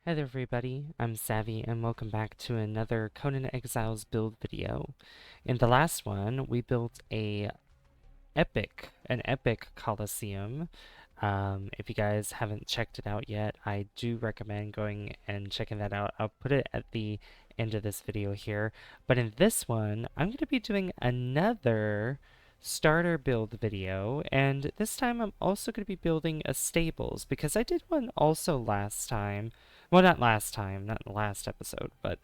Hey there everybody, I'm Savvy and welcome back to another Conan Exiles build video. In the last one, we built an epic Colosseum. If you guys haven't checked it out yet, I do recommend going and checking that out. I'll put it at the end of this video here. But in this one, I'm going to be doing another starter build video, and this time I'm also going to be building a stables because I did one also last time. Well, not last time, not in the last episode, but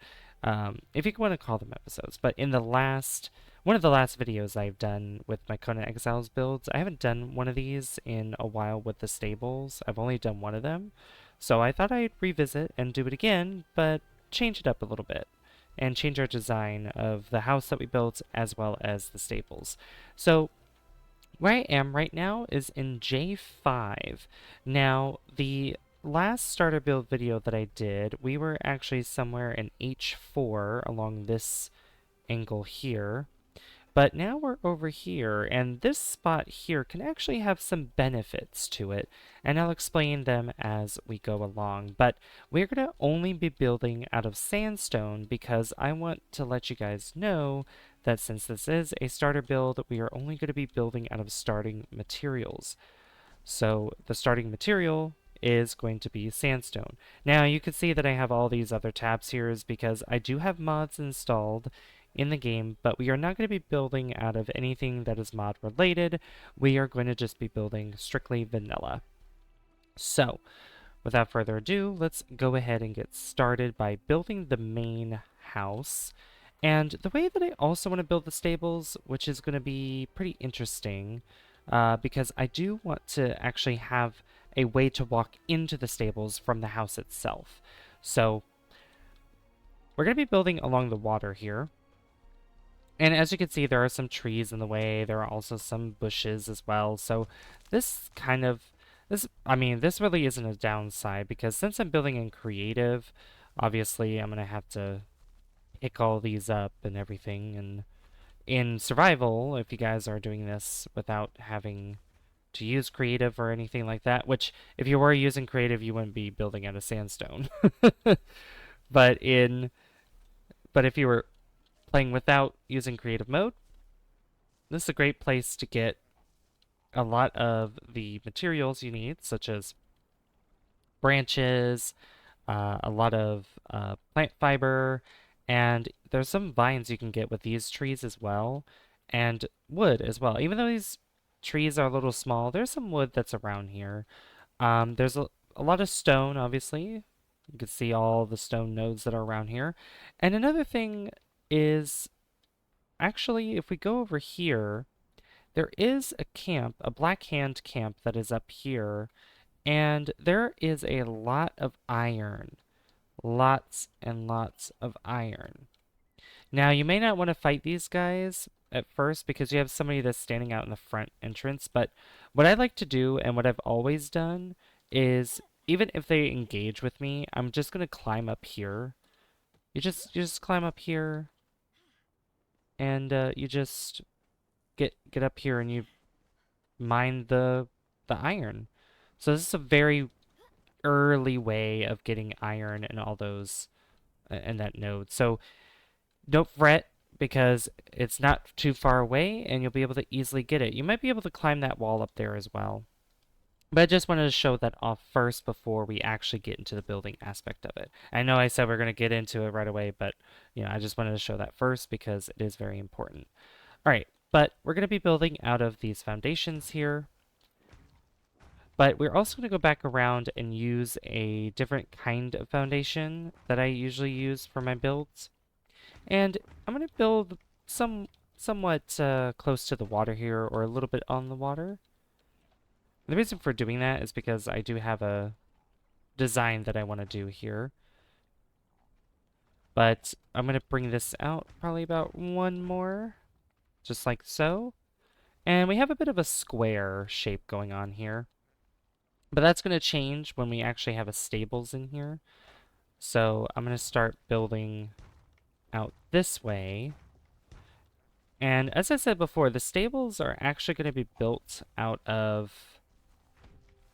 if you want to call them episodes. But in one of the last videos I've done with my Conan Exiles builds, I haven't done one of these in a while with the stables. I've only done one of them. So I thought I'd revisit and do it again, but change it up a little bit and change our design of the house that we built as well as the stables. So where I am right now is in J5. Now, the last starter build video that I did, we were actually somewhere in H4 along this angle here. But now we're over here, and this spot here can actually have some benefits to it, and I'll explain them as we go along. But we're going to only be building out of sandstone because I want to let you guys know that since this is a starter build, we are only going to be building out of starting materials. So the starting material is going to be sandstone. Now you can see that I have all these other tabs here is because I do have mods installed in the game, but we are not going to be building out of anything that is mod related. We are going to just be building strictly vanilla. So without further ado, let's go ahead and get started by building the main house. And the way that I also want to build the stables, which is going to be pretty interesting, because I do want to actually have a way to walk into the stables from the house itself. So we're going to be building along the water here. And as you can see, there are some trees in the way. There are also some bushes as well. So this really isn't a downside because since I'm building in creative, obviously I'm going to have to pick all these up and everything. And in survival, if you guys are doing this without having to use creative or anything like that, which if you were using creative, you wouldn't be building out of sandstone. But if you were playing without using creative mode, this is a great place to get a lot of the materials you need, such as branches, a lot of plant fiber, and there's some vines you can get with these trees as well, and wood as well. Even though these trees are a little small, there's some wood that's around here. There's a lot of stone, obviously. You can see all the stone nodes that are around here. And another thing is, actually, if we go over here, there is a camp, a Black Hand camp that is up here, and there is a lot of iron. Lots and lots of iron. Now, you may not want to fight these guys at first because you have somebody that's standing out in the front entrance, but what I like to do and what I've always done is even if they engage with me, I'm just going to climb up here. You just climb up here and you just get up here and you mine the iron. So this is a very early way of getting iron and all those in that node. So don't fret because it's not too far away and you'll be able to easily get it. You might be able to climb that wall up there as well. But I just wanted to show that off first before we actually get into the building aspect of it. I know I said we're going to get into it right away, but I just wanted to show that first because it is very important. All right, but we're going to be building out of these foundations here. But we're also going to go back around and use a different kind of foundation that I usually use for my builds. And I'm going to build somewhat close to the water here, or a little bit on the water. The reason for doing that is because I do have a design that I want to do here. But I'm going to bring this out probably about one more, just like so. And we have a bit of a square shape going on here. But that's going to change when we actually have a stables in here. So I'm going to start building out this way. And as I said before, the stables are actually going to be built out of...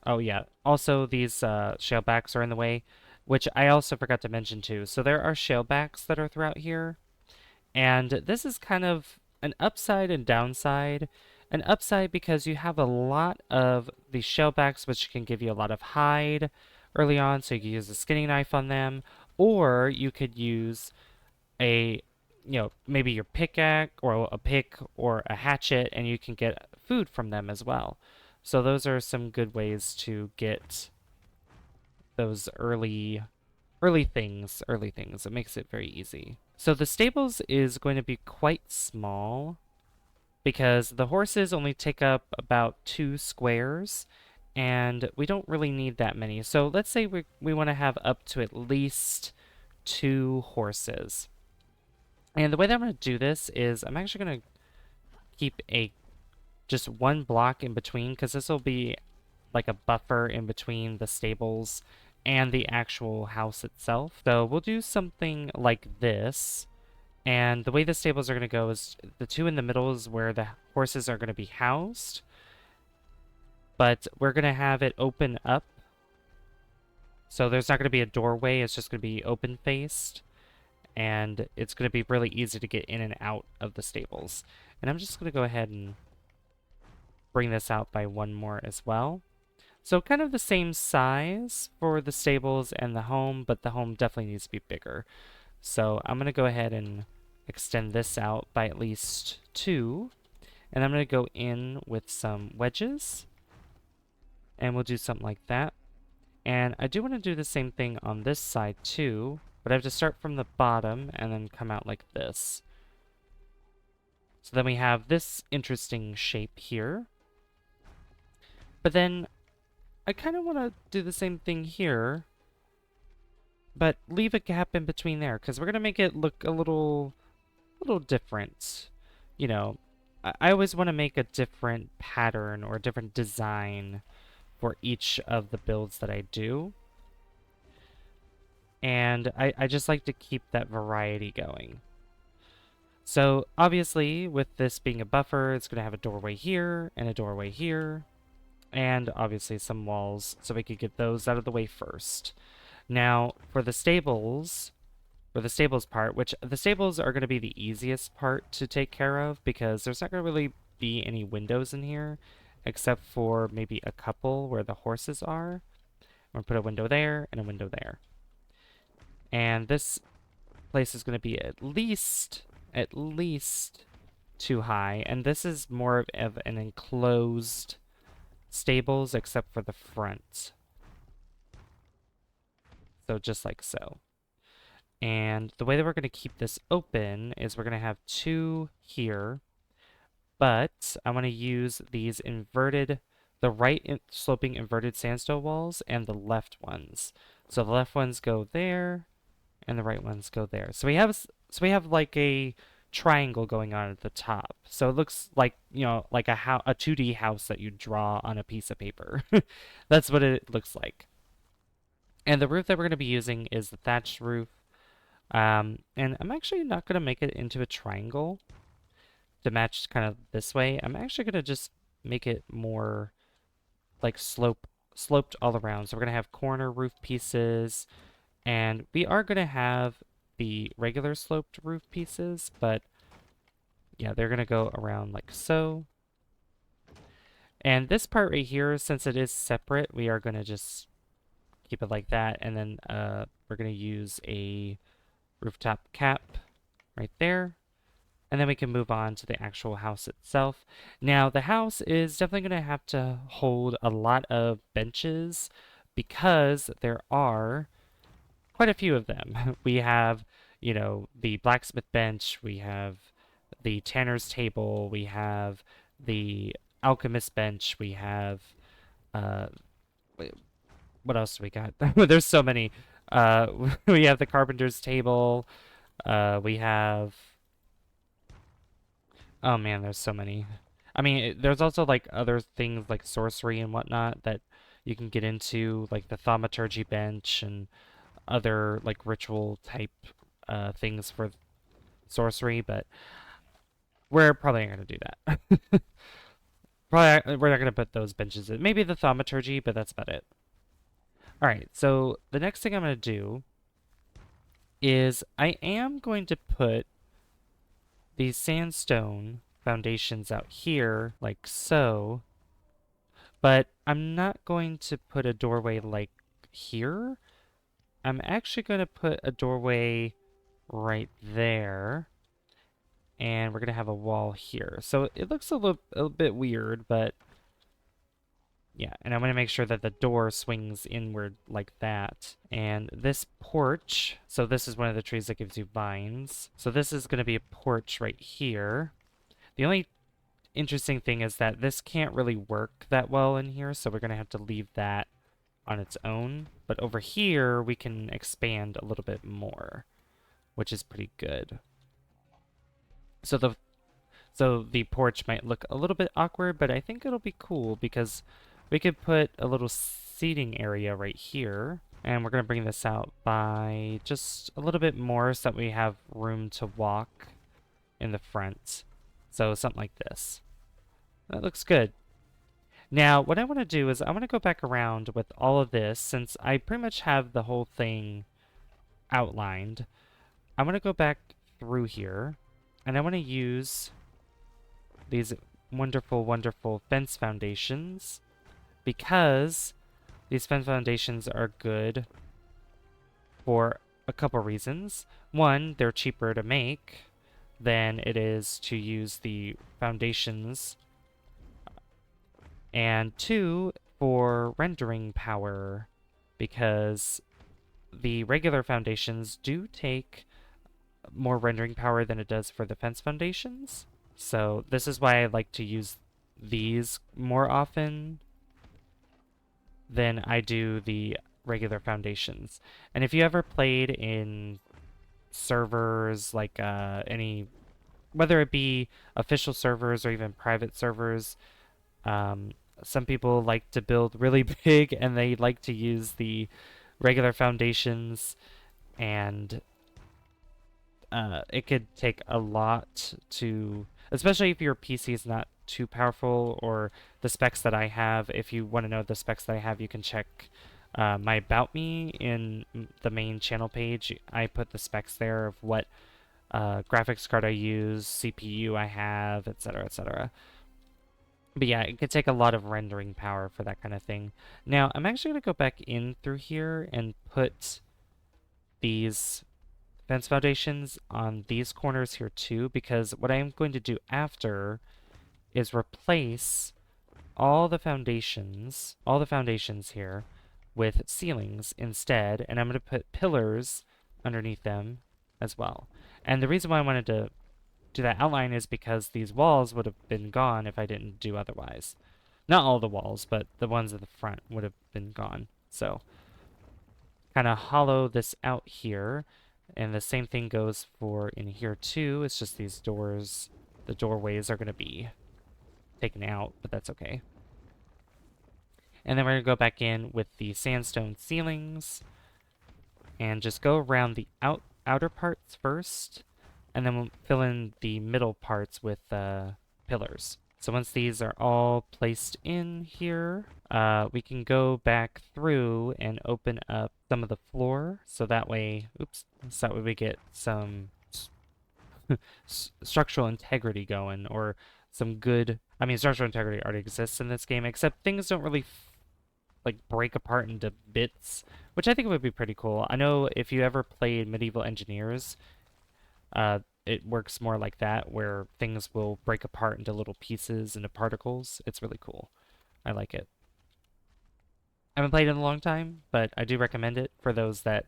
Oh yeah, also these shellbacks are in the way. which I also forgot to mention too. So there are shellbacks that are throughout here, and this is kind of an upside and downside. An upside because you have a lot of these shellbacks, which can give you a lot of hide early on, so you can use a skinning knife on them, or you could use a, maybe your pickaxe or a pick or a hatchet, and you can get food from them as well. So those are some good ways to get those early things. It makes it very easy. So the stables is going to be quite small because the horses only take up about 2 squares and we don't really need that many. So let's say we want to have up to at least 2 horses. And the way that I'm going to do this is I'm actually going to keep just 1 block in between because this will be like a buffer in between the stables and the actual house itself. So we'll do something like this. And the way the stables are going to go is the 2 in the middle is where the horses are going to be housed. But we're going to have it open up. So there's not going to be a doorway. It's just going to be open faced. And it's going to be really easy to get in and out of the stables. And I'm just going to go ahead and bring this out by 1 more as well. So kind of the same size for the stables and the home, but the home definitely needs to be bigger. So I'm going to go ahead and extend this out by at least 2. And I'm going to go in with some wedges. And we'll do something like that. And I do want to do the same thing on this side too, but I have to start from the bottom and then come out like this. So then we have this interesting shape here. But then I kind of want to do the same thing here, but leave a gap in between there because we're going to make it look a little different. You know, I always want to make a different pattern or a different design for each of the builds that I do. And I just like to keep that variety going. So obviously with this being a buffer, it's going to have a doorway here and a doorway here. And obviously some walls, so we could get those out of the way first. Now, for the stables part, which the stables are going to be the easiest part to take care of because there's not going to really be any windows in here, except for maybe a couple where the horses are. I'm going to put a window there and a window there. And this place is going to be at least 2 high, and this is more of an enclosed stables except for the front. So just like so. And the way that we're going to keep this open is we're going to have 2 here, but I want to use these the right sloping inverted sandstone walls and the left ones. So the left ones go there and the right ones go there. So we have like a triangle going on at the top. So it looks like, like a 2D house that you draw on a piece of paper. That's what it looks like. And the roof that we're going to be using is the thatched roof. And I'm actually not going to make it into a triangle to match kind of this way. I'm actually going to just make it more like sloped all around. So we're going to have corner roof pieces, and we are going to have the regular sloped roof pieces, but yeah, they're going to go around like so. And this part right here, since it is separate, we are going to just keep it like that, and then we're going to use a rooftop cap right there. And then we can move on to the actual house itself. Now, the house is definitely going to have to hold a lot of benches because there are quite a few of them. We have, the blacksmith bench, we have the tanner's table, we have the alchemist bench, we have, what else do we got? There's so many. We have the carpenter's table, we have, oh man, there's so many. I mean, there's also like other things like sorcery and whatnot that you can get into, like the thaumaturgy bench and other like ritual type things for sorcery, but we're probably not going to do that. Probably we're not going to put those benches in. Maybe the thaumaturgy, but that's about it. All right, so the next thing I'm going to do is I am going to put these sandstone foundations out here like so, but I'm not going to put a doorway like here. I'm actually going to put a doorway right there, and we're going to have a wall here. So it looks a little bit weird, but yeah, and I'm going to make sure that the door swings inward like that. And this porch, so this is one of the trees that gives you vines. So this is going to be a porch right here. The only interesting thing is that this can't really work that well in here, so we're going to have to leave that on its own. But over here, we can expand a little bit more, which is pretty good. So the porch might look a little bit awkward, but I think it'll be cool because we could put a little seating area right here. And we're going to bring this out by just a little bit more so that we have room to walk in the front. So something like this. That looks good. Now, what I want to do is I want to go back around with all of this since I pretty much have the whole thing outlined. I want to go back through here and I want to use these wonderful, wonderful fence foundations because these fence foundations are good for a couple reasons. One, they're cheaper to make than it is to use the foundations. And two, for rendering power, because the regular foundations do take more rendering power than it does for the fence foundations. So this is why I like to use these more often than I do the regular foundations. And if you ever played in servers like whether it be official servers or even private servers, some people like to build really big and they like to use the regular foundations, and it could take a lot to, especially if your PC is not too powerful or the specs that I have. If you want to know the specs that I have, you can check my About Me in the main channel page. I put the specs there of what graphics card I use, CPU I have, etc., etc. But yeah, it could take a lot of rendering power for that kind of thing. Now, I'm actually going to go back in through here and put these fence foundations on these corners here too, because what I am going to do after is replace all the foundations here with ceilings instead, and I'm going to put pillars underneath them as well. And the reason why I wanted to do that outline is because these walls would have been gone if I didn't do otherwise. Not all the walls, but the ones at the front would have been gone. So kind of hollow this out here. And the same thing goes for in here too. It's just these doors, the doorways are going to be taken out, but that's okay. And then we're going to go back in with the sandstone ceilings and just go around the outer parts first, and then we'll fill in the middle parts with pillars. So once these are all placed in here, we can go back through and open up some of the floor. So that way, so that way we get some structural integrity going, or some good, I mean, structural integrity already exists in this game, except things don't really like break apart into bits, which I think would be pretty cool. I know if you ever played Medieval Engineers, it works more like that, where things will break apart into little pieces, into particles. It's really cool. I like it. I haven't played it in a long time, but I do recommend it for those that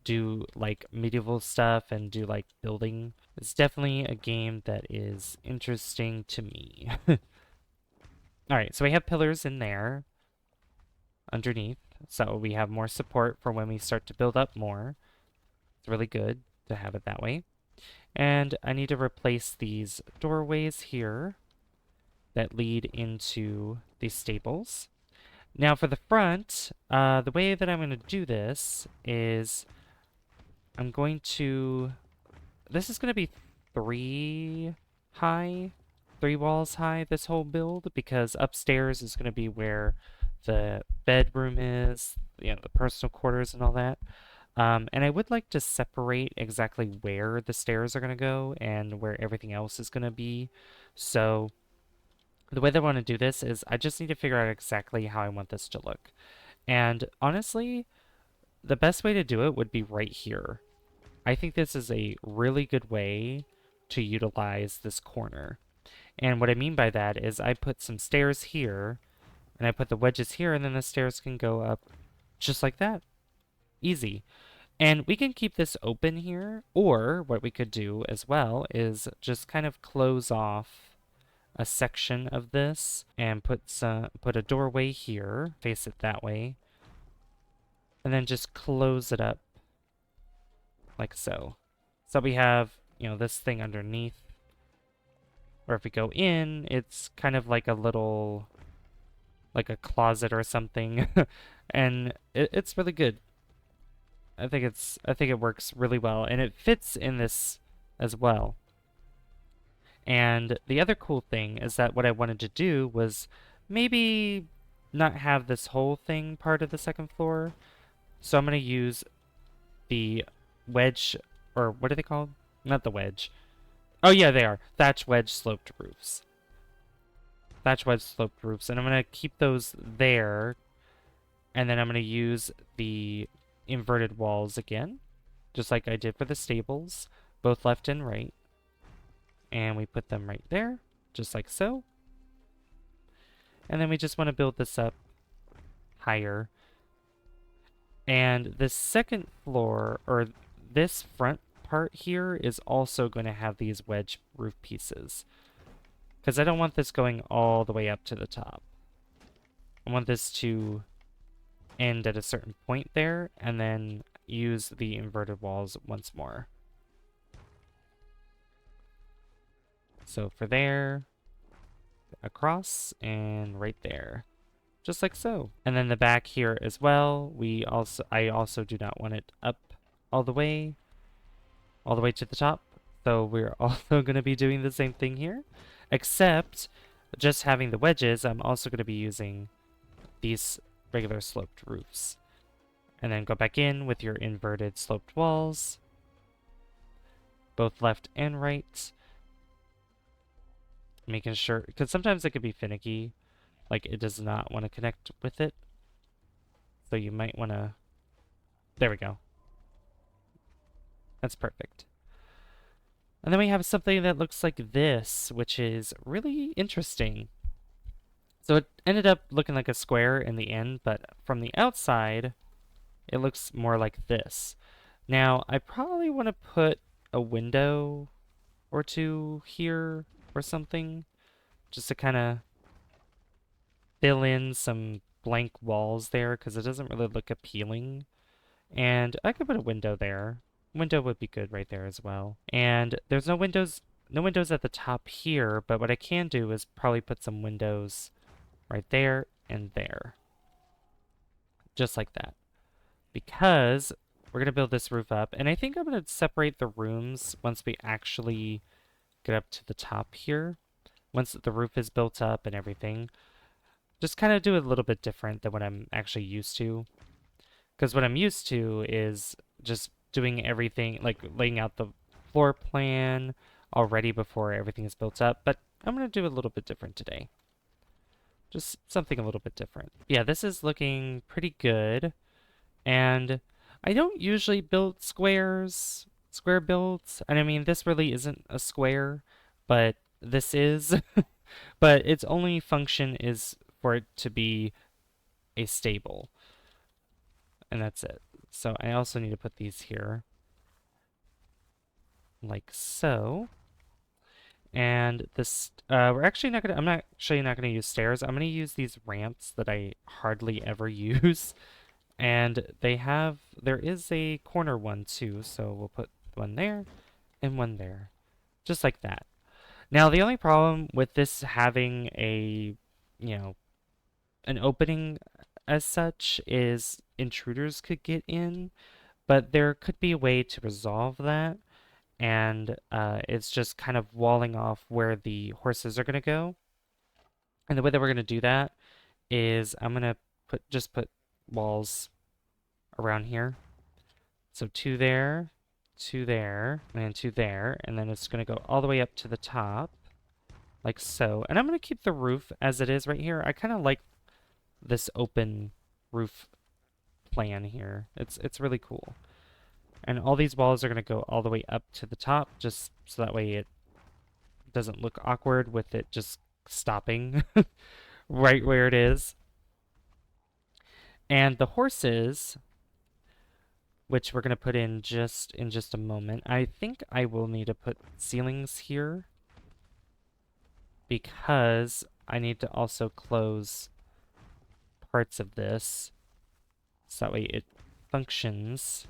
do like medieval stuff and do like building. It's definitely a game that is interesting to me. Alright, so we have pillars in there underneath, so we have more support for when we start to build up more. It's really good to have it that way. And I need to replace these doorways here that lead into these stables. Now for the front, the way that I'm going to do this is I'm going to... This is going to be 3 walls high, this whole build, because upstairs is going to be where the bedroom is, the personal quarters and all that. And I would like to separate exactly where the stairs are going to go and where everything else is going to be. So the way that I want to do this is I just need to figure out exactly how I want this to look. And honestly, the best way to do it would be right here. I think this is a really good way to utilize this corner. And what I mean by that is I put some stairs here, and I put the wedges here, and then the stairs can go up just like that. Easy. And we can keep this open here, or what we could do as well is just kind of close off a section of this and put a doorway here, face it that way, and then just close it up like so. So we have, this thing underneath, or if we go in, it's kind of like a little, like a closet or something, and it's really good. I think it works really well, and it fits in this as well. And the other cool thing is that what I wanted to do was maybe not have this whole thing part of the second floor. So I'm going to use the wedge, or what are they called? Not the wedge. Oh yeah, they are. Thatch wedge sloped roofs. Thatch wedge sloped roofs. And I'm going to keep those there. And then I'm going to use the inverted walls again, just like I did for the stables, both left and right. And we put them right there, just like so. And then we just want to build this up higher. And the second floor, or this front part here, is also going to have these wedge roof pieces, because I don't want this going all the way up to the top. I want this to end at a certain point there, and then use the inverted walls once more. So for there, across, and right there. Just like so. And then the back here as well, I also do not want it up all the way to the top. So we're also going to be doing the same thing here, except just having the wedges, I'm also going to be using these regular sloped roofs. And then go back in with your inverted sloped walls, both left and right. Making sure, because sometimes it could be finicky, like it does not want to connect with it. So you might want to, there we go. That's perfect. And then we have something that looks like this, which is really interesting. So it ended up looking like a square in the end, but from the outside, it looks more like this. Now, I probably want to put a window or two here or something, just to kind of fill in some blank walls there, because it doesn't really look appealing. And I could put a window there. Window would be good right there as well. And there's no windows at the top here, but what I can do is probably put some windows right there and there. Just like that. Because we're going to build this roof up, and I think I'm going to separate the rooms once we actually get up to the top here. Once the roof is built up and everything. Just kind of do it a little bit different than what I'm actually used to. Because what I'm used to is just doing everything, like laying out the floor plan already before everything is built up. But I'm going to do a little bit different today. Just something a little bit different. Yeah, this is looking pretty good. And I don't usually build square builds. And I mean, this really isn't a square, but this is. But its only function is for it to be a stable. And that's it. So I also need to put these here. Like so. And this, I'm actually not gonna use stairs. I'm gonna use these ramps that I hardly ever use. And there is a corner one too, so we'll put one there and one there. Just like that. Now, the only problem with this having an opening as such is intruders could get in, but there could be a way to resolve that, and it's just kind of walling off where the horses are going to go. And the way that we're going to do that is I'm going to just put walls around here. So two there, and two there, and then it's gonna go all the way up to the top, like so. And I'm gonna keep the roof as it is right here. I kind of like this open roof plan here. It's really cool. And all these walls are gonna go all the way up to the top, just so that way it doesn't look awkward with it just stopping right where it is. And the horses, which we're going to put in just a moment. I think I will need to put ceilings here because I need to also close parts of this so that way it functions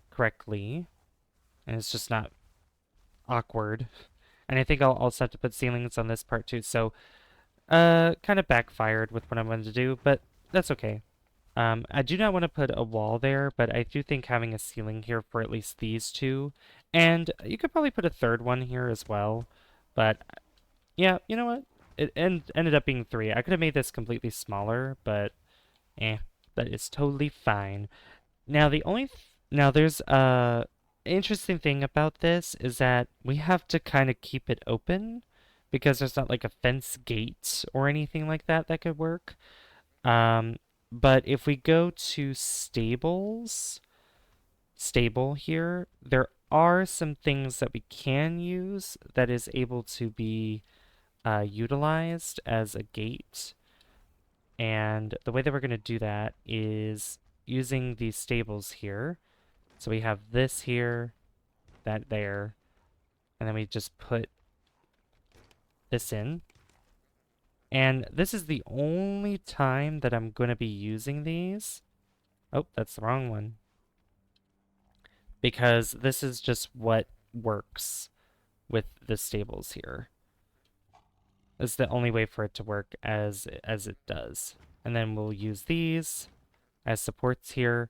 correctly and it's just not awkward. And I think I'll also have to put ceilings on this part too. So kind of backfired with what I wanted to do, but that's okay. I do not want to put a wall there, but I do think having a ceiling here for at least these two, and you could probably put a third one here as well, but yeah, you know what? It ended up being three. I could have made this completely smaller, but that is totally fine. Now now there's a interesting thing about this is that we have to kind of keep it open because there's not like a fence gate or anything like that that could work. But if we go to stable here, there are some things that we can use that is able to be utilized as a gate. And the way that we're going to do that is using these stables here. So we have this here, that there, and then we just put this in. And this is the only time that I'm going to be using these. Oh, that's the wrong one. Because this is just what works with the stables here. It's the only way for it to work as it does. And then we'll use these as supports here.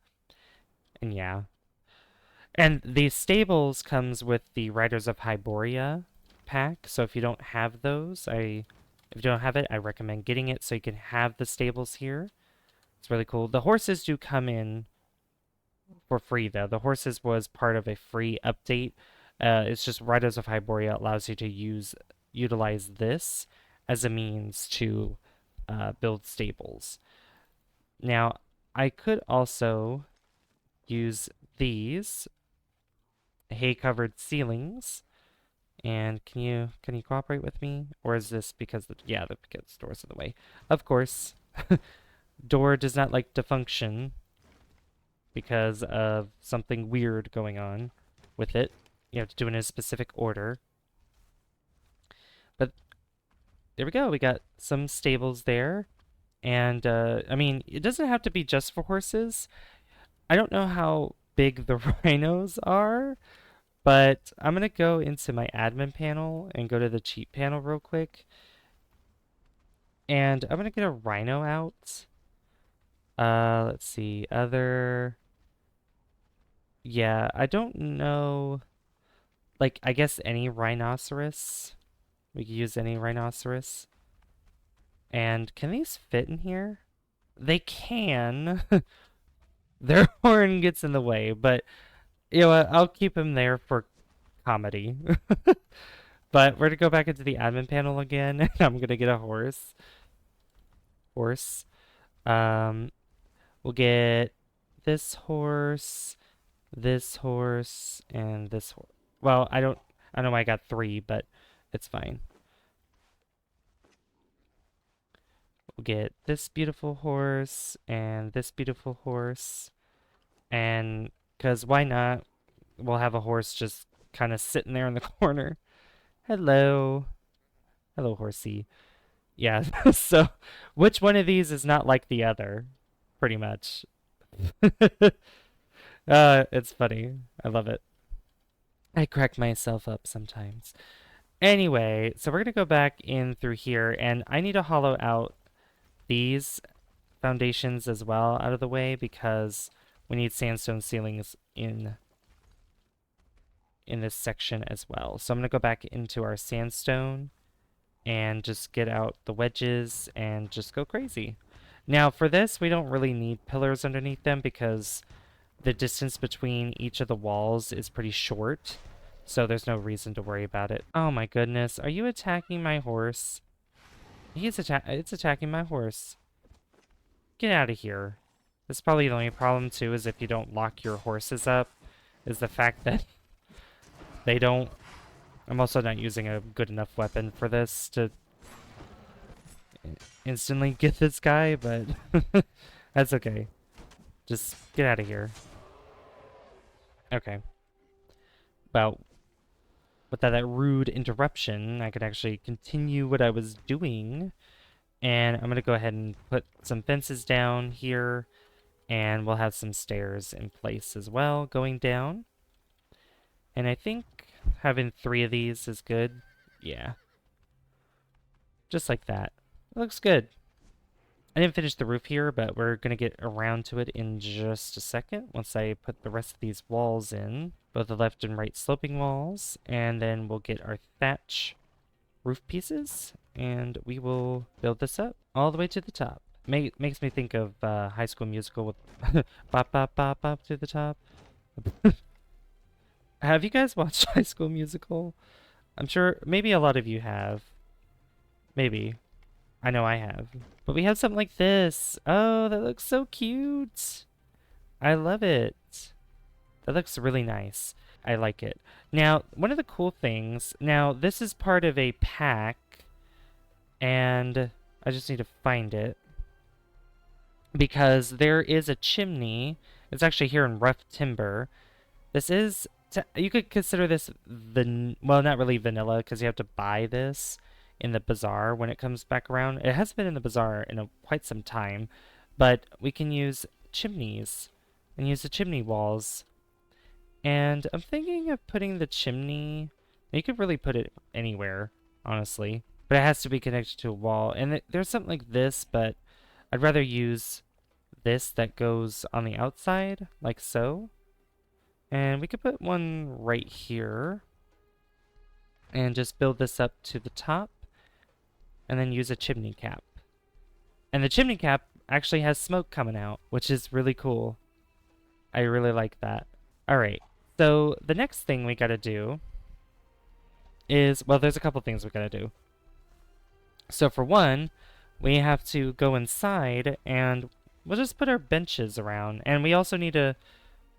And yeah. And these stables comes with the Riders of Hyboria pack. So if you don't have those, if you don't have it, I recommend getting it so you can have the stables here. It's really cool. The horses do come in for free, though. The horses was part of a free update. It's just Riders of Hyboria allows you to utilize this as a means to build stables. Now, I could also use these hay-covered ceilings. And can you cooperate with me? Or is this because because the door's in the way? Of course. Door does not like to function because of something weird going on with it. You have to do it in a specific order. But there we go. We got some stables there. And, I mean, it doesn't have to be just for horses. I don't know how big the rhinos are, but I'm going to go into my admin panel and go to the cheat panel real quick. And I'm going to get a rhino out. Let's see. Yeah, I don't know. Like, I guess any rhinoceros. We could use any rhinoceros. And can these fit in here? They can. Their horn gets in the way, but you know what? I'll keep him there for comedy. But we're gonna go back into the admin panel again, and I'm gonna get a horse. We'll get this horse, and this horse. Well, I don't know why I got three, but it's fine. We'll get this beautiful horse and this beautiful horse. And because why not? We'll have a horse just kind of sitting there in the corner. Hello. Hello, horsey. Yeah, so which one of these is not like the other? Pretty much. It's funny. I love it. I crack myself up sometimes. Anyway, so we're going to go back in through here, and I need to hollow out these foundations as well out of the way because we need sandstone ceilings in this section as well. So I'm going to go back into our sandstone and just get out the wedges and just go crazy. Now for this, we don't really need pillars underneath them because the distance between each of the walls is pretty short. So there's no reason to worry about it. Oh my goodness, are you attacking my horse? It's attacking my horse. Get out of here. That's probably the only problem too, is if you don't lock your horses up, is the fact that they don't... I'm also not using a good enough weapon for this to instantly get this guy, but that's okay. Just get out of here. Okay. Well, without that rude interruption, I could actually continue what I was doing. And I'm going to go ahead and put some fences down here, and we'll have some stairs in place as well going down. And I think having 3 of these is good. Yeah. Just like that. It looks good. I didn't finish the roof here, but we're going to get around to it in just a second once I put the rest of these walls in, both the left and right sloping walls, and then we'll get our thatch roof pieces, and we will build this up all the way to the top. Makes me think of High School Musical with bop bop bop bop to the top. Have you guys watched High School Musical? I'm sure maybe a lot of you have. Maybe. I know I have. But we have something like this. Oh, that looks so cute. I love it. That looks really nice. I like it. Now, one of the cool things, now this is part of a pack, and I just need to find it, because there is a chimney. It's actually here in rough timber. This is, you could consider this, well, not really vanilla, because you have to buy this in the bazaar when it comes back around. It has been in the bazaar in quite some time, but we can use chimneys and use the chimney walls. And I'm thinking of putting the chimney, you could really put it anywhere, honestly, but it has to be connected to a wall. And there's something like this, but I'd rather use this that goes on the outside, like so. And we could put one right here and just build this up to the top, and then use a chimney cap. And the chimney cap actually has smoke coming out, which is really cool. I really like that. All right, so the next thing we gotta do is, well, there's a couple things we gotta do. So for one, we have to go inside and we'll just put our benches around, and we also need to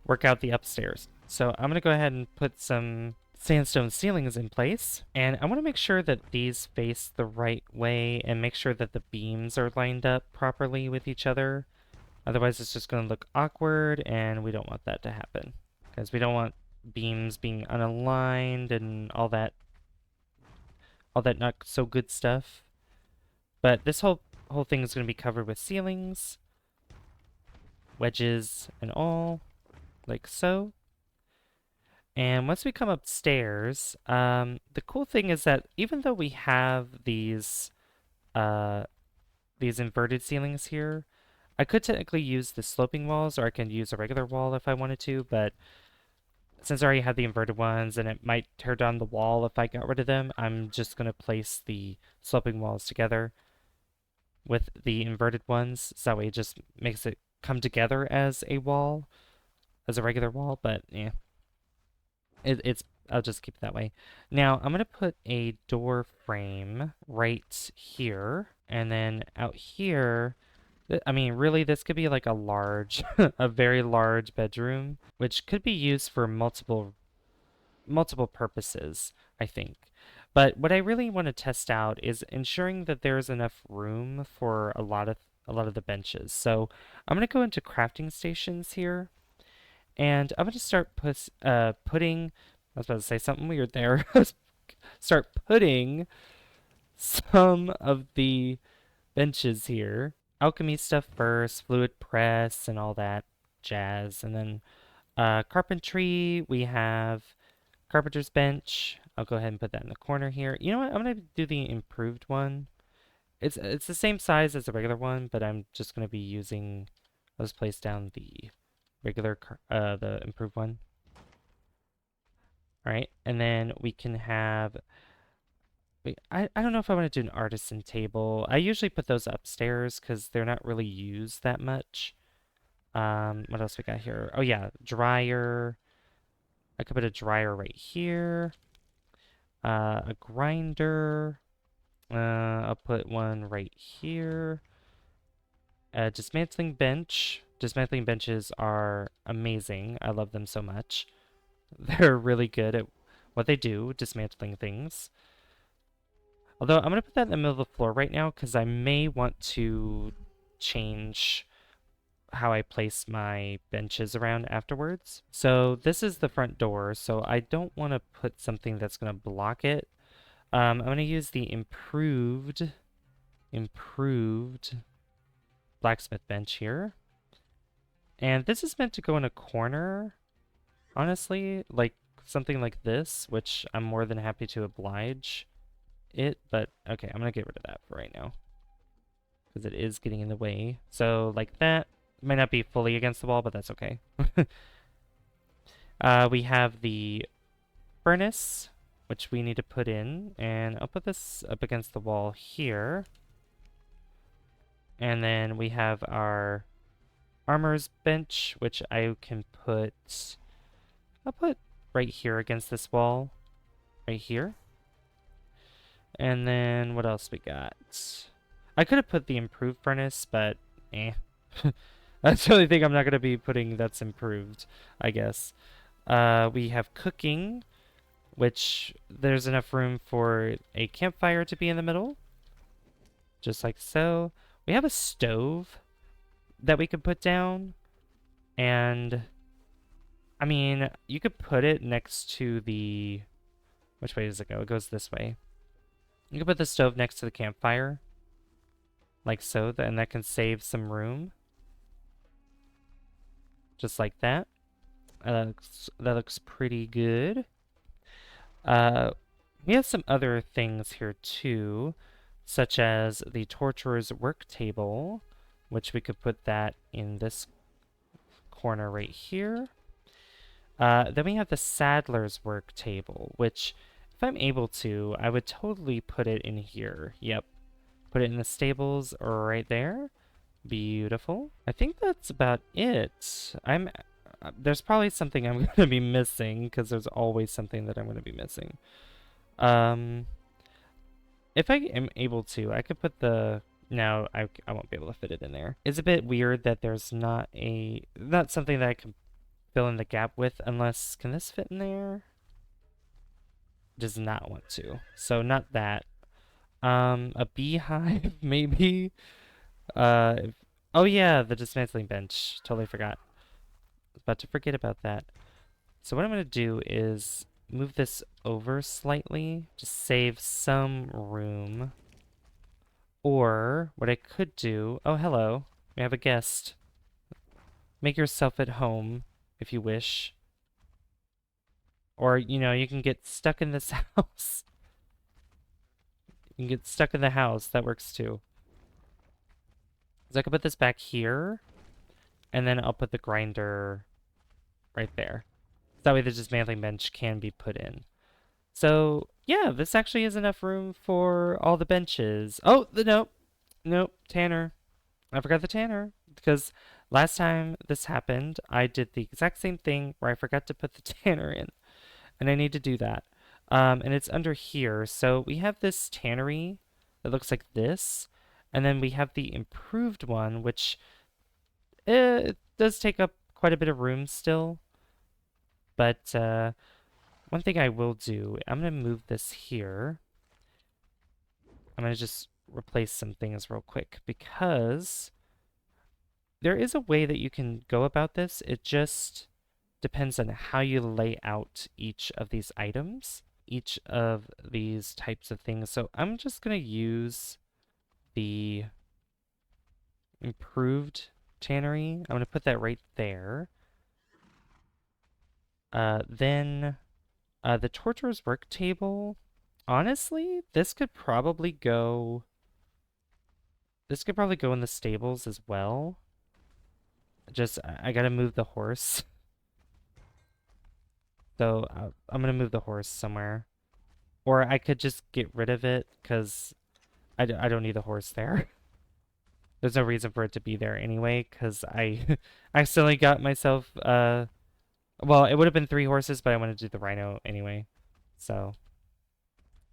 work out the upstairs. So I'm gonna go ahead and put some sandstone ceilings in place, and I want to make sure that these face the right way and make sure that the beams are lined up properly with each other. Otherwise it's just going to look awkward, and we don't want that to happen, because we don't want beams being unaligned and all that not so good stuff. But this whole thing is going to be covered with ceilings, wedges and all, like so. And once we come upstairs, the cool thing is that even though we have these inverted ceilings here, I could technically use the sloping walls, or I can use a regular wall if I wanted to, but since I already have the inverted ones and it might tear down the wall if I got rid of them, I'm just going to place the sloping walls together with the inverted ones, so that way it just makes it come together as a wall, as a regular wall, but yeah. I'll just keep it that way. Now, I'm going to put a door frame right here, and then out here, I mean, really, this could be like a large, a very large bedroom, which could be used for multiple purposes, I think. But what I really want to test out is ensuring that there's enough room for a lot of the benches. So I'm going to go into crafting stations here, and I'm going to start putting, I was about to say something weird there. Start putting some of the benches here. Alchemy stuff first, fluid press and all that jazz. And then carpentry, we have carpenter's bench. I'll go ahead and put that in the corner here. You know what? I'm going to do the improved one. It's the same size as the regular one, but I'm just going to be using, let's place down the regular, the improved one. All right, and then we can have Wait, I don't know if I want to do an artisan table. I usually put those upstairs because they're not really used that much. What else we got here? Oh yeah, dryer. I could put a dryer right here. A grinder. I'll put one right here. A dismantling bench. Dismantling benches are amazing. I love them so much. They're really good at what they do, dismantling things. Although I'm going to put that in the middle of the floor right now because I may want to change how I place my benches around afterwards. So this is the front door, so I don't want to put something that's going to block it. I'm going to use the improved blacksmith bench here. And this is meant to go in a corner, honestly, like something like this, which I'm more than happy to oblige it, but okay, I'm gonna get rid of that for right now because it is getting in the way. So like that, might not be fully against the wall, but that's okay. We have the furnace, which we need to put in, and I'll put this up against the wall here. And then we have our armor's bench, which I'll put right here against this wall, right here. And then what else we got? I could have put the improved furnace, but eh. That's the only thing I'm not going to be putting that's improved, I guess. We have cooking, which there's enough room for a campfire to be in the middle. Just like so. We have a stove that we could put down. And, I mean, you could put it next to the... Which way does it go? It goes this way. You can put the stove next to the campfire. Like so, and that can save some room. Just like that. That looks pretty good. We have some other things here too, such as the torturer's work table, which we could put that in this corner right here. Then we have the saddler's work table, which, if I'm able to, I would totally put it in here. Yep. Put it in the stables right there. Beautiful. I think that's about it. There's probably something I'm going to be missing, because there's always something that I'm going to be missing. If I am able to, I could put the... No, I won't be able to fit it in there. It's a bit weird that there's not something that I can fill in the gap with, unless... Can this fit in there? Does not want to. So not that. A beehive, maybe? Oh yeah, the dismantling bench. Totally forgot. About to forget about that. So what I'm going to do is move this over slightly to save some room. Or what I could do... Oh, hello. We have a guest. Make yourself at home if you wish. Or, you know, you can get stuck in this house. You can get stuck in the house. That works too. So I can put this back here. And then I'll put the grinder right there. That way the dismantling bench can be put in. So, yeah, this actually is enough room for all the benches. Oh, nope, Tanner. I forgot the Tanner. Because last time this happened, I did the exact same thing where I forgot to put the Tanner in. And I need to do that. And it's under here. So we have this tannery that looks like this. And then we have the improved one, which it does take up quite a bit of room still. But one thing I will do, I'm going to move this here. I'm going to just replace some things real quick because there is a way that you can go about this. It just depends on how you lay out each of these items, each of these types of things. So I'm just going to use the improved tannery. I'm going to put that right there. Then the torturer's work table. Honestly, this could probably go in the stables as well. Just, I gotta move the horse. So, I'm gonna move the horse somewhere. Or I could just get rid of it because I don't need the horse there. There's no reason for it to be there anyway because I accidentally got myself, well, it would have been 3 horses, but I wanted to do the rhino anyway. So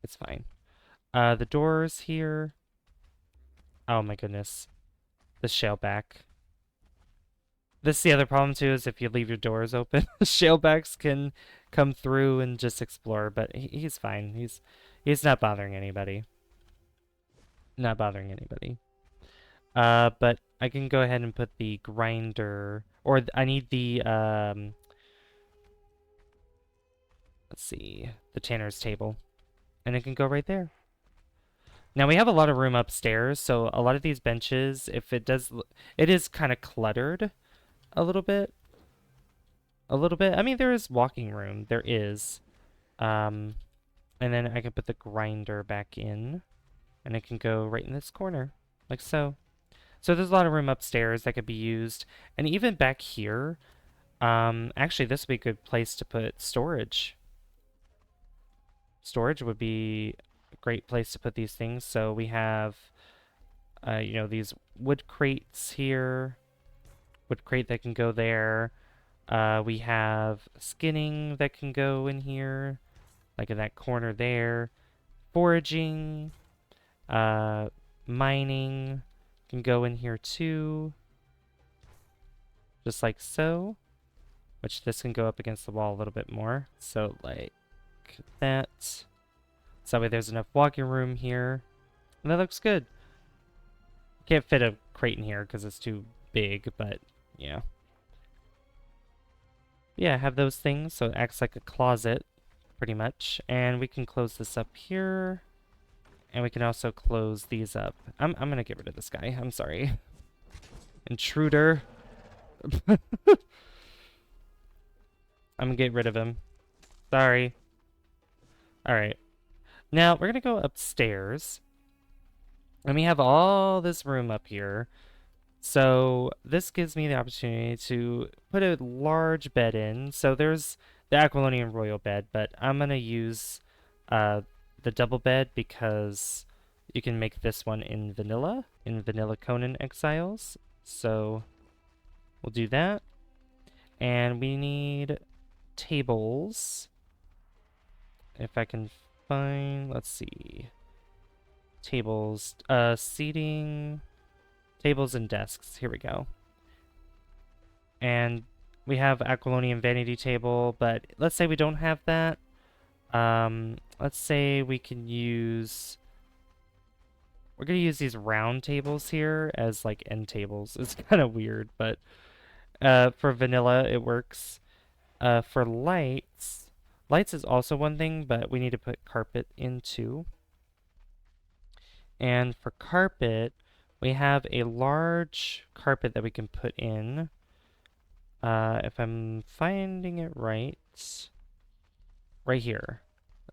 it's fine. The doors here. Oh my goodness. The shellback. This is the other problem too, is if you leave your doors open, shellbacks can come through and just explore, but he's fine. He's not bothering anybody. Not bothering anybody. But I can go ahead and put the grinder, or I need the, let's see, the tanner's table. And it can go right there. Now we have a lot of room upstairs, so a lot of these benches, if it does, it is kind of cluttered a little bit. A little bit. I mean, there is walking room. There is. And then I can put the grinder back in, and it can go right in this corner, like so. So there's a lot of room upstairs that could be used. And even back here, actually this would be a good place to put storage. Storage would be a great place to put these things. So we have, you know, these wood crates here. Wood crate that can go there. We have skinning that can go in here, like in that corner there. Foraging, mining can go in here too, just like so, which this can go up against the wall a little bit more. So like that. So that way there's enough walking room here. And that looks good. Can't fit a crate in here because it's too big, but yeah. Yeah, have those things, so it acts like a closet, pretty much. And we can close this up here. And we can also close these up. I'm gonna get rid of this guy. I'm sorry. Intruder. I'm gonna get rid of him. Sorry. Alright. Now, we're gonna go upstairs. And we have all this room up here. So, this gives me the opportunity to put a large bed in. So, there's the Aquilonian Royal bed, but I'm gonna use the double bed because you can make this one in vanilla Conan Exiles. So we'll do that. And we need tables. If I can find, let's see. Tables, seating, tables and desks. Here we go. And we have Aquilonian Vanity Table, but let's say we don't have that. Let's say we can use... We're going to use these round tables here as, like, end tables. It's kind of weird, but for vanilla, it works. For lights... Lights is also one thing, but we need to put carpet in, too. And for carpet, we have a large carpet that we can put in. If I'm finding it right... Right here.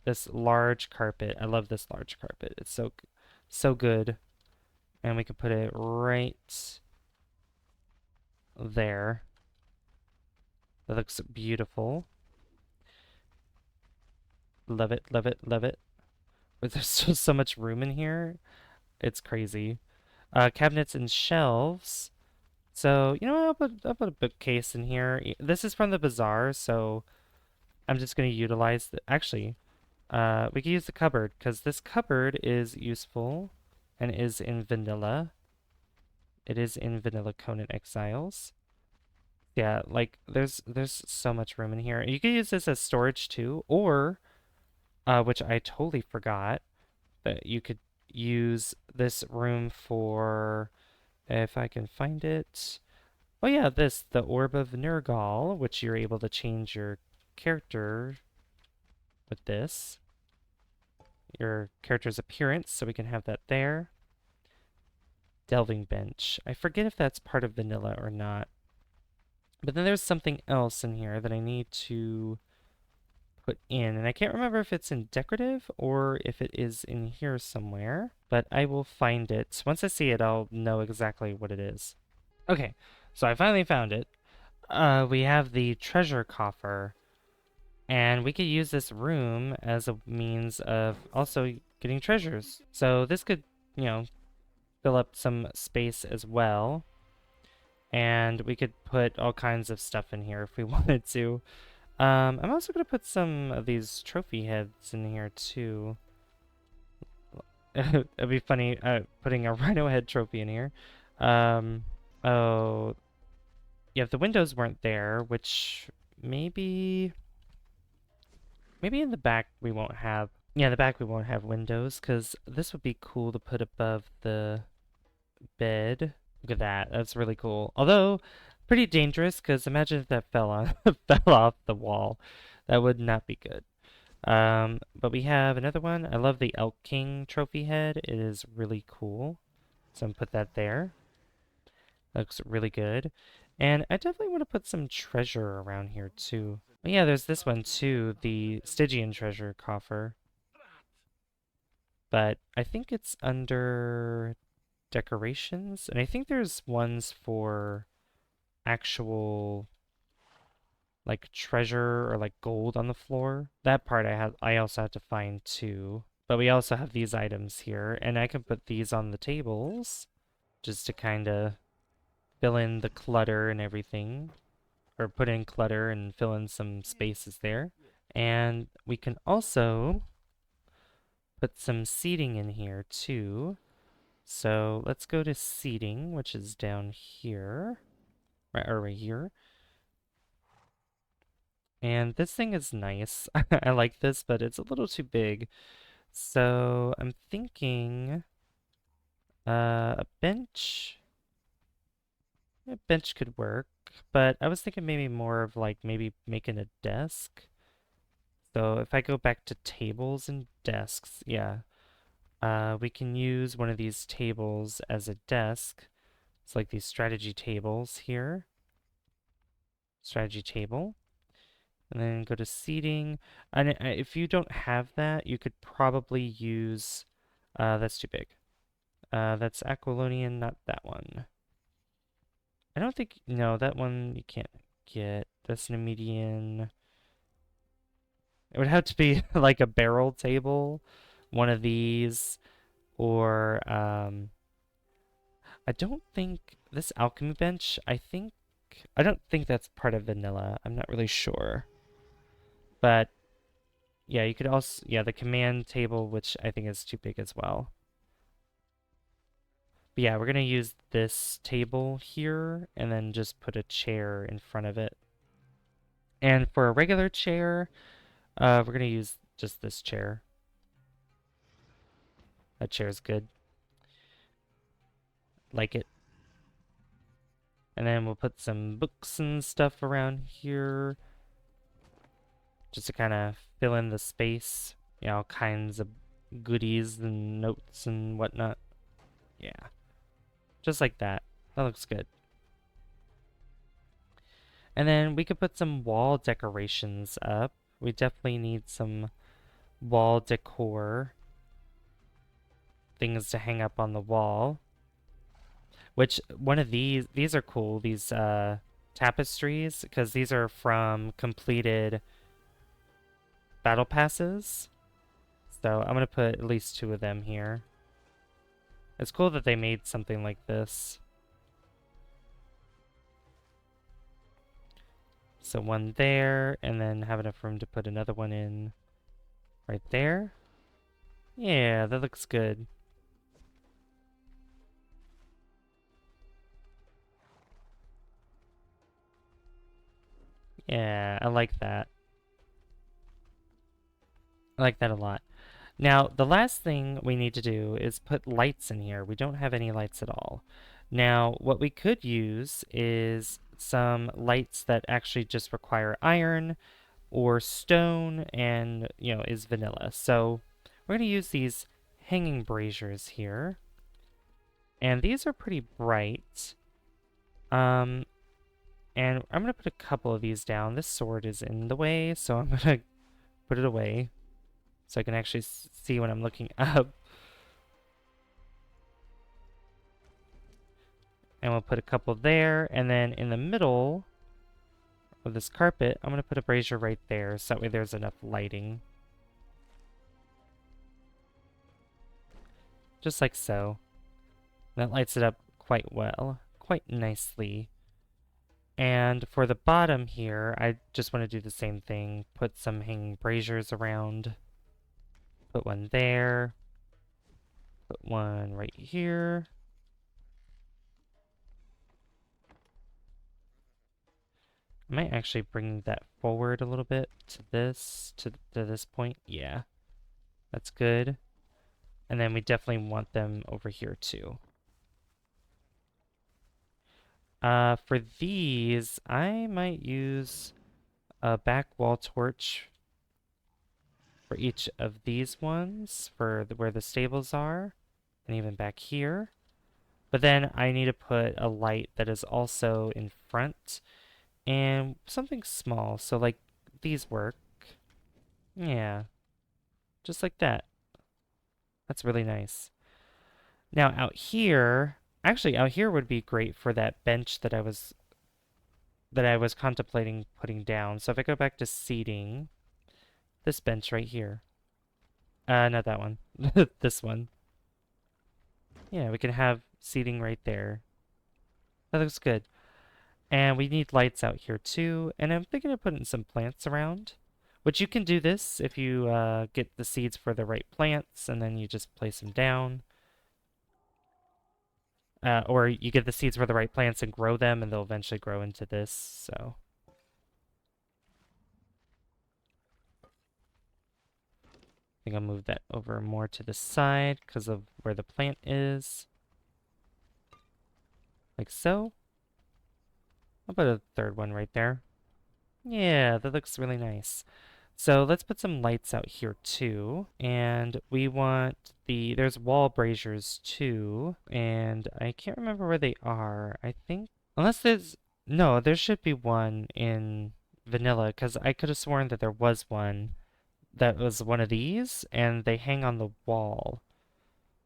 This large carpet. I love this large carpet. It's so good. And we can put it right there. That looks beautiful. Love it, love it, love it. But there's so much room in here. It's crazy. Cabinets and shelves. So, you know, I'll put a bookcase in here. This is from the bazaar, so I'm just going to utilize the... Actually... we can use the cupboard, because this cupboard is useful and is in vanilla. It is in vanilla Conan Exiles. Yeah, like, there's so much room in here. You could use this as storage, too, or, which I totally forgot, that you could use this room for, if I can find it. Oh yeah, the Orb of Nergal, which you're able to change your character with this. Your character's appearance, so we can have that there. Delving bench. I forget if that's part of vanilla or not. But then there's something else in here that I need to put in. And I can't remember if it's in decorative or if it is in here somewhere. But I will find it. Once I see it, I'll know exactly what it is. Okay, so I finally found it. We have the treasure coffer. And we could use this room as a means of also getting treasures. So this could, you know, fill up some space as well. And we could put all kinds of stuff in here if we wanted to. I'm also going to put some of these trophy heads in here too. It'd be funny putting a rhino head trophy in here. Oh, yeah, if the windows weren't there, which maybe in the back we won't have. Yeah, in the back we won't have windows because this would be cool to put above the bed. Look at that. That's really cool. Although pretty dangerous because imagine if that fell on fell off the wall. That would not be good. But we have another one. I love the Elk King trophy head. It is really cool. So I'm gonna put that there. Looks really good. And I definitely want to put some treasure around here too. Oh, yeah, there's this one too, the Stygian treasure coffer. But I think it's under decorations, and I think there's ones for actual like treasure or like gold on the floor. That part I also have to find too. But we also have these items here, and I can put these on the tables just to kind of fill in the clutter and everything, or put in clutter and fill in some spaces there. And we can also put some seating in here too. So let's go to seating, which is down here, right here. And this thing is nice. I like this, but it's a little too big. So I'm thinking a bench. A bench could work, but I was thinking maybe more of like maybe making a desk. So if I go back to tables and desks, yeah, we can use one of these tables as a desk. It's like these strategy tables here. Strategy table. And then go to seating. And if you don't have that, you could probably use, that's too big. That's Aquilonian, not that one. I don't think, no, that one you can't get. That's an median. It would have to be like a barrel table, one of these, or, I don't think, this alchemy bench, I don't think that's part of vanilla. I'm not really sure. But yeah, you could also, yeah, the command table, which I think is too big as well. But yeah, we're going to use this table here and then just put a chair in front of it. And for a regular chair, we're going to use just this chair. That chair is good. Like it. And then we'll put some books and stuff around here just to kind of fill in the space. You know, all kinds of goodies and notes and whatnot. Yeah. Just like that. That looks good. And then we could put some wall decorations up. We definitely need some wall decor. Things to hang up on the wall. Which, one of these are cool, these tapestries, because these are from completed battle passes. So I'm going to put at least 2 of them here. It's cool that they made something like this. So one there, and then have enough room to put another one in right there. Yeah, that looks good. Yeah, I like that. I like that a lot. Now, the last thing we need to do is put lights in here. We don't have any lights at all. Now, what we could use is some lights that actually just require iron or stone and, you know, is vanilla. So we're going to use these hanging braziers here. And these are pretty bright. And I'm going to put a couple of these down. This sword is in the way, so I'm going to put it away so I can actually see when I'm looking up. And we'll put a couple there, and then in the middle, with this carpet, I'm going to put a brazier right there, so that way there's enough lighting. Just like so. That lights it up quite well, quite nicely. And for the bottom here, I just want to do the same thing. Put some hanging braziers around. Put one there. Put one right here. I might actually bring that forward a little bit to this point. Yeah, that's good. And then we definitely want them over here too. For these, I might use a back wall torch for each of these ones for where the stables are, and even back here. But then I need to put a light that is also in front and something small. So like these work. Yeah, just like that. That's really nice. Now out here, actually out here would be great for that bench that I was contemplating putting down. So if I go back to seating, this bench right here. Not that one. This one. Yeah, we can have seating right there. That looks good. And we need lights out here too. And I'm thinking of putting some plants around. Which you can do this if you get the seeds for the right plants, and then you just place them down. Or you get the seeds for the right plants and grow them, and they'll eventually grow into this, so. I think I'll move that over more to the side because of where the plant is. Like so. I'll put a third one right there. Yeah, that looks really nice. So let's put some lights out here too. And we want there's wall braziers too. And I can't remember where they are. I think, unless no, there should be one in vanilla because I could have sworn that there was one that was one of these and they hang on the wall.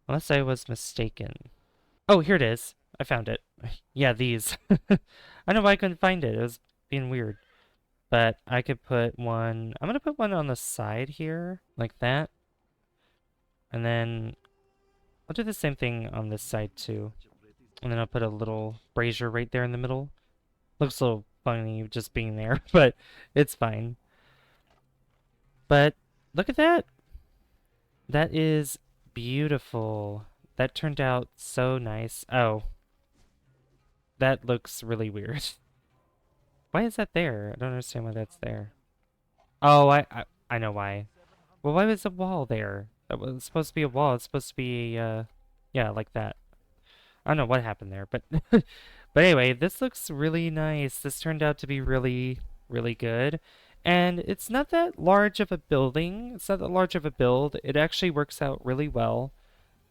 Unless I was mistaken. Oh, here it is. I found it. Yeah, these. I don't know why I couldn't find it. It was being weird. But I could put one... I'm going to put one on the side here, like that. And then I'll do the same thing on this side too. And then I'll put a little brazier right there in the middle. Looks a little funny just being there, but it's fine. But look at that. That is beautiful. That turned out so nice. Oh. That looks really weird. Why is that there? I don't understand why that's there. Oh, I know why. Well, why was the wall there? That was supposed to be a wall. It's supposed to be, yeah, like that. I don't know what happened there, but but anyway, this looks really nice. This turned out to be really, really good. And it's not that large of a building. It's not that large of a build. It actually works out really well.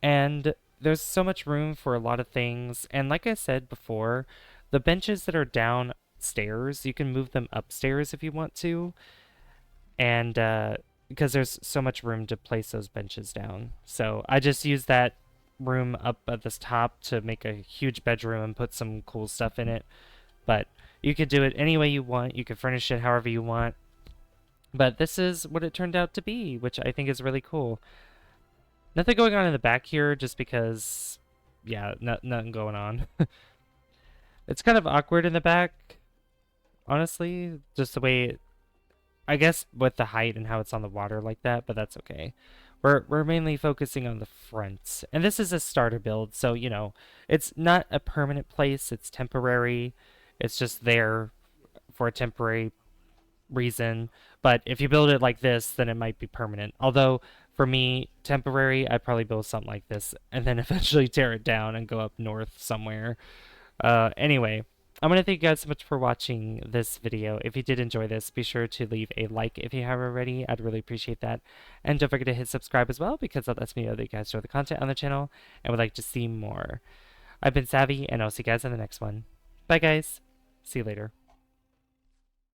And there's so much room for a lot of things. And like I said before, the benches that are downstairs, you can move them upstairs if you want to. And because there's so much room to place those benches down. So I just use that room up at this top to make a huge bedroom and put some cool stuff in it. But you could do it any way you want. You could furnish it however you want. But this is what it turned out to be, which I think is really cool. Nothing going on in the back here, just because, yeah, nothing going on. It's kind of awkward in the back, honestly. Just the way, I guess, with the height and how it's on the water like that, but that's okay. We're mainly focusing on the front. And this is a starter build, so, you know, it's not a permanent place. It's temporary. It's just there for a temporary reason. But if you build it like this, then it might be permanent. Although, for me, temporary, I'd probably build something like this and then eventually tear it down and go up north somewhere. Anyway, I'm going to thank you guys so much for watching this video. If you did enjoy this, be sure to leave a like if you haven't already. I'd really appreciate that. And don't forget to hit subscribe as well, because that lets me know that you guys enjoy the content on the channel and would like to see more. I've been Savvy, and I'll see you guys in the next one. Bye, guys. See you later.